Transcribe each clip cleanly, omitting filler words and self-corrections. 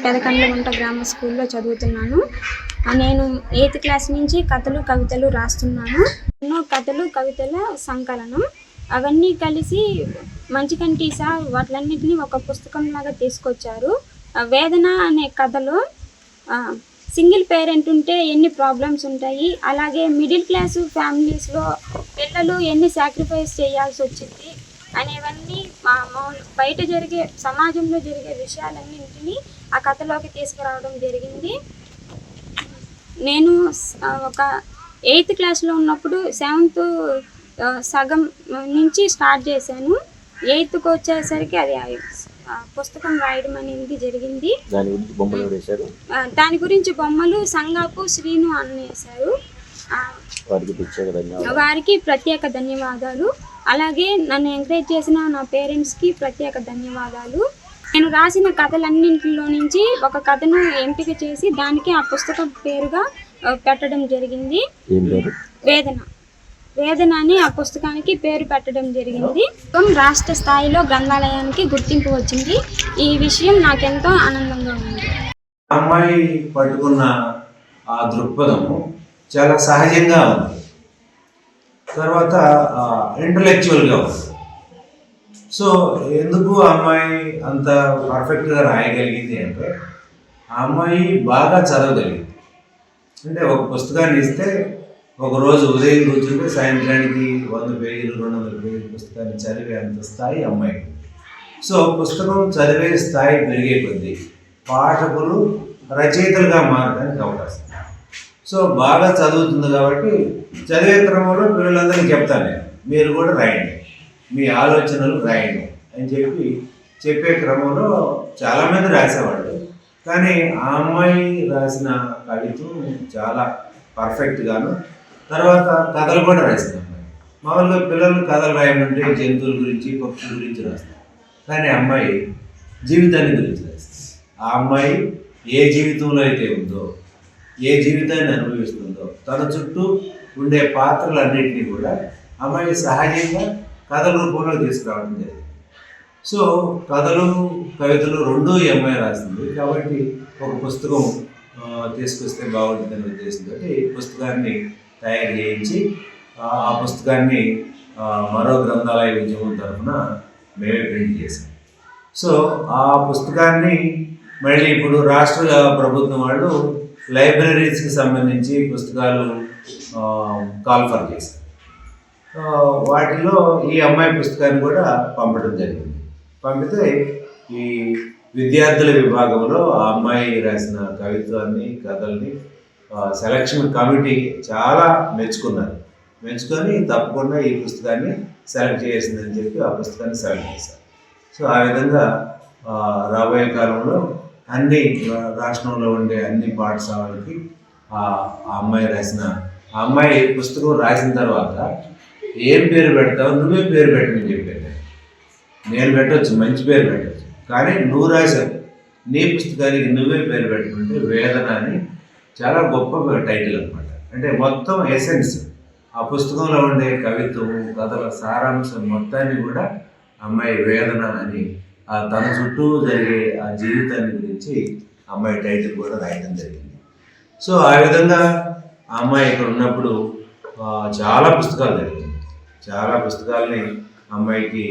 పెదకండ్లగుంట గ్రామ స్కూల్లో చదువుతున్నాను. నేను 8th క్లాస్ నుంచి కథలు కవితలు రాస్తున్నాను. ఎన్నో కథలు కవితల సంకలనం అవన్నీ కలిసి మంచికంటి సార్ వాటిలన్నిటిని ఒక పుస్తకంలాగా తీసుకొచ్చారు. వేదన అనే కథలో సింగిల్ పేరెంట్ ఉంటే ఎన్ని ప్రాబ్లమ్స్ ఉంటాయి, అలాగే మిడిల్ క్లాసు ఫ్యామిలీస్లో పిల్లలు ఎన్ని సాక్రిఫైస్ చేయాల్సి వచ్చింది అనేవన్నీ బయట జరిగే సమాజంలో జరిగే విషయాలన్నింటినీ ఆ కథలోకి తీసుకురావడం జరిగింది. నేను ఒక 8th క్లాస్లో ఉన్నప్పుడు 7th సగం నుంచి స్టార్ట్ చేశాను. 8th వచ్చేసరికి అది పుస్తకం రాయడం అనేది జరిగింది. దాని గురించి బొమ్మలు సంగాపు శ్రీను అన్న వేశారు. వారికి ప్రత్యేక ధన్యవాదాలు. అలాగే నన్ను ఎంకరేజ్ చేసిన నా పేరెంట్స్కి ప్రత్యేక ధన్యవాదాలు. నేను రాసిన కథలన్నింటిలో నుంచి ఒక కథను ఎంపిక చేసి దానికి ఆ పుస్తకం పేరుగా పెట్టడం జరిగింది. వేదన అని ఆ పుస్తకానికి పేరు పెట్టడం జరిగింది. రాష్ట్ర స్థాయిలో గ్రంథాలయానికి గుర్తింపు వచ్చింది. ఈ విషయం నాకెంతో ఆనందంగా ఉంది. అమ్మాయి పట్టుకున్న ఆ దృక్పథము చాలా సహజంగా ఉంది, తర్వాత ఇంటలెక్చువల్గా ఉంది. సో ఎందుకు అమ్మాయి అంత పర్ఫెక్ట్గా రాయగలిగింది అంటే ఆ అమ్మాయి బాగా చదవగలిగింది. అంటే ఒక పుస్తకాన్ని ఇస్తే ఒకరోజు ఉదయం కూర్చుంటే సాయంత్రానికి 100 పేజీలు 200 పేజీలు పుస్తకాన్ని చదివే అంత స్థాయి అమ్మాయి. సో పుస్తకం చదివే స్థాయి పెరిగే కొద్దీ పాఠకులు రచయితలుగా మారడానికి అవకాశం. సో బాగా చదువుతుంది కాబట్టి చదివే క్రమంలో పిల్లలందరికీ చెప్తాను, మీరు కూడా రాయండి, మీ ఆలోచనలు రాయండి అని చెప్పే క్రమంలో చాలామంది రాసేవాళ్ళు. కానీ ఆ అమ్మాయి రాసిన కవిత్వం చాలా పర్ఫెక్ట్గాను, తర్వాత కథలు కూడా రాసింది అమ్మాయి. మామూలుగా పిల్లలు కథలు రాయమంటే జంతువుల గురించి పక్షుల గురించి రాస్తారు, కానీ అమ్మాయి జీవితాన్ని గురించి రాస్తుంది. ఆ అమ్మాయి ఏ జీవితంలో అయితే ఉందో, ఏ జీవితాన్ని అనుభవిస్తుందో, తన చుట్టూ ఉండే పాత్రలన్నింటినీ కూడా అమ్మాయి సహజంగా కథల రూపంలో తీసుకురావడం జరిగింది. సో కథలు కవితలు రెండూ ఈ అమ్మాయి రాసింది కాబట్టి ఒక పుస్తకం తీసుకొస్తే బాగుంటుందనే ఉద్దేశంతో పుస్తకాన్ని తయారు చేయించి ఆ పుస్తకాన్ని మరో గ్రంథాలయ ఉద్యమం తరఫున మేమే ప్రింట్ చేశాం. సో ఆ పుస్తకాన్ని మళ్ళీ ఇప్పుడు రాష్ట్ర ప్రభుత్వం వాళ్ళు లైబ్రరీస్కి సంబంధించి పుస్తకాలు కాల్ఫర్ చేశారు. వాటిలో ఈ అమ్మాయి పుస్తకాన్ని కూడా పంపడం జరిగింది. పంపితే ఈ విద్యార్థుల విభాగంలో ఆ అమ్మాయి రాసిన కవిత్వాన్ని కథల్ని సెలక్షన్ కమిటీ చాలా మెచ్చుకొని తప్పకుండా ఈ పుస్తకాన్ని సెలెక్ట్ చేసిందని చెప్పి ఆ పుస్తకాన్ని సెలెక్ట్ చేశారు. సో ఆ విధంగా రాబోయే కాలంలో అన్ని రాష్ట్రంలో ఉండే అన్ని పాఠశాలలకి ఆ అమ్మాయి పుస్తకం రాసిన తర్వాత ఏం పేరు పెడతావు, నువ్వే పేరు పెట్టమని చెప్పాను. నేను పెట్టవచ్చు, మంచి పేరు పెట్టవచ్చు, కానీ నువ్వు రాశావు, నీ పుస్తకానికి నువ్వే పేరు పెట్టుకుంటే వేదన అని చాలా గొప్ప టైటిల్ అనమాట. అంటే మొత్తం ఎసెన్స్ ఆ పుస్తకంలో ఉండే కవిత్వం కథల సారాంశం మొత్తాన్ని కూడా అమ్మాయి వేదన అని తన చుట్టూ జరిగే ఆ జీవితాన్ని గురించి అమ్మాయి టైటిల్ కూడా రాయడం జరిగింది. సో ఆ విధంగా ఆ అమ్మాయి ఇక్కడ ఉన్నప్పుడు చాలా పుస్తకాలు జరిగింది. చాలా పుస్తకాలని అమ్మాయికి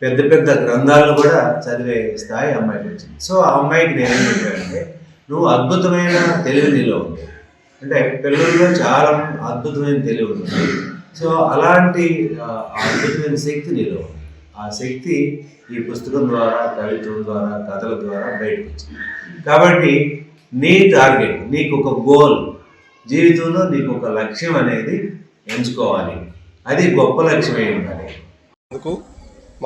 పెద్ద పెద్ద గ్రంథాలను కూడా చదివే స్థాయి అమ్మాయికి వచ్చింది. సో ఆ అమ్మాయికి నేనేం చెప్పానంటే, నువ్వు అద్భుతమైన తెలివి నీలో ఉంది, అంటే పిల్లల్లో చాలా అద్భుతమైన తెలివి ఉంది. సో అలాంటి అద్భుతమైన శక్తి నీలో ఉంది. ఆ శక్తి ఈ పుస్తకం ద్వారా, కవిత్వం ద్వారా, కథల ద్వారా బయటకు వచ్చింది. కాబట్టి నీ టార్గెట్, నీకు ఒక గోల్, జీవితంలో నీకు ఒక లక్ష్యం అనేది ఎంచుకోవాలి, అది గొప్ప లక్ష్యం అయి ఉండాలి. అందుకు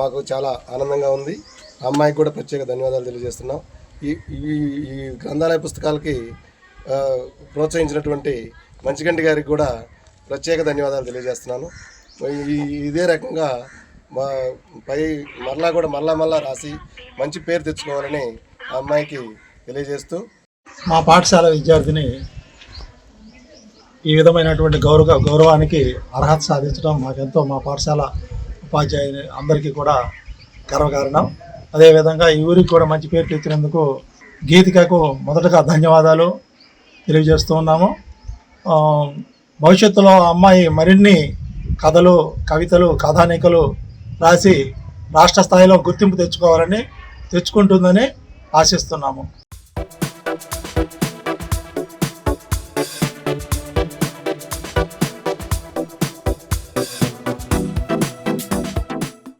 మాకు చాలా ఆనందంగా ఉంది. ఆ అమ్మాయికి కూడా ప్రత్యేక ధన్యవాదాలు తెలియజేస్తున్నాం. ఈ గ్రంథాలయ పుస్తకాలకి ప్రోత్సహించినటువంటి మంచిగంటి గారికి కూడా ప్రత్యేక ధన్యవాదాలు తెలియజేస్తున్నాను. ఇదే రకంగా మళ్ళా రాసి మంచి పేరు తెచ్చుకోవాలని ఆ అమ్మాయికి తెలియజేస్తూ, మా పాఠశాల విద్యార్థిని ఈ విధమైనటువంటి గౌరవానికి అర్హత సాధించడం మాకెంతో, మా పాఠశాల ఉపాధ్యాయుని అందరికీ కూడా గర్వకారణం. అదేవిధంగా ఈ ఊరికి కూడా మంచి పేరు తెచ్చినందుకు గీతికకు మొదటగా ధన్యవాదాలు తెలియజేస్తూ ఉన్నాము. భవిష్యత్తులో అమ్మాయి మరిన్ని కథలు, కవితలు, కథానికలు రాసి రాష్ట్ర స్థాయిలో గుర్తింపు తెచ్చుకోవాలని, తెచ్చుకుంటుందని ఆశిస్తున్నాము.